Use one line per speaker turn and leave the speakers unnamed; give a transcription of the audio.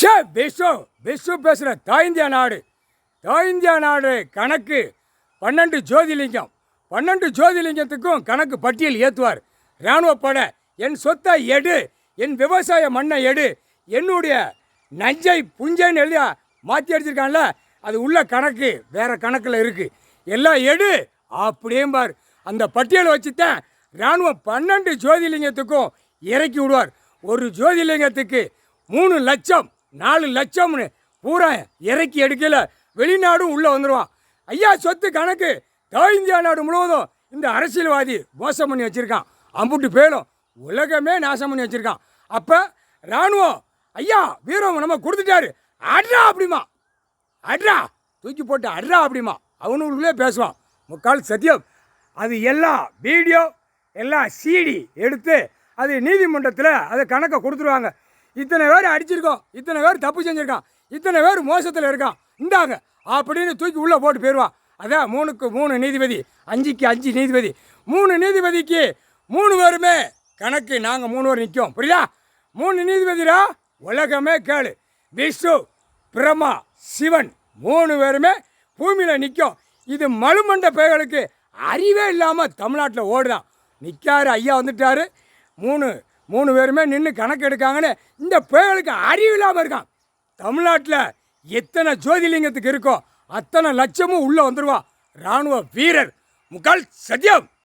விஸ்வ விஸ்வ பேசுகிற இந்தியா நாடு இந்தியா நாடு கணக்கு 12 ஜோதிலிங்கம் 12 ஜோதிலிங்கத்துக்கும் கணக்கு பட்டியல் ஏற்றுவார். இராணுவ படை என் சொத்தை எடு, என் விவசாய மண்ணை எடு, என்னுடைய நஞ்சை புஞ்சைன்னு எழுதியா மாற்றி அடிச்சிருக்கான்ல, அது உள்ள கணக்கு வேறு கணக்கில் இருக்குது. எல்லாம் எடு அப்படியேம்பார். அந்த பட்டியலை வச்சுத்தான் இராணுவம் 12 ஜோதிலிங்கத்துக்கும் இறக்கி விடுவார். ஒரு ஜோதிலிங்கத்துக்கு 3 லட்சம் 4 லட்சம்னு பூரா இறக்கி எடுக்கல வெளிநாடும் உள்ளே வந்துடுவான். ஐயா சொத்து கணக்கு இந்தியா நாடு முழுவதும் இந்த அரசியல்வாதி மோசம் பண்ணி வச்சுருக்கான். அம்புட்டு பேரும் உலகமே நாசம் பண்ணி வச்சுருக்கான். அப்போ இராணுவம் ஐயா வீரம் நம்ம கொடுத்துட்டாரு, அட்ரா அப்படிமா, அட்ரா தூக்கி போட்டு அட்ரா அப்படிமா அவனுக்குள்ளே பேசுவான். முக்கால் சத்தியம். அது எல்லாம் வீடியோ எல்லாம் சிடி எடுத்து அது நீதிமன்றத்தில் அதை கணக்கை கொடுத்துருவாங்க. இத்தனை பேர் அடிச்சிருக்கோம், இத்தனை பேர் தப்பு செஞ்சுருக்கான், இத்தனை பேர் மோசத்தில் இருக்கான், இந்தாங்க அப்படின்னு தூக்கி உள்ளே போட்டு போயிடுவான். அதான் 3க்கு 3 நீதிபதி, 5க்கு 5 நீதிபதி. 3 நீதிபதிக்கு 3 பேருமே கணக்கு நாங்கள் 3 பேர் நிற்கும். புரியுதா? 3 நீதிபதிரா உலகமே கேளு. விஷ்ணு, பிரம்மா, சிவன் 3 பேருமே பூமியில் நிற்கும். இது மலுமண்ட பேய்களுக்கு அறிவே இல்லாமல் தமிழ்நாட்டில் ஓடுதான். நிற்காரு ஐயா வந்துட்டாரு, 3 பேருமே நின்று கணக்கு எடுக்காங்கன்னு இந்த பேய்களுக்கு அறிவு இல்லாமல் இருக்கான். தமிழ்நாட்டில் எத்தனை ஜோதிலிங்கத்துக்கு இருக்கோ அத்தனை லட்சமும் உள்ளே வந்துடுவா இராணுவ வீரர். முக்கால் சத்தியம்.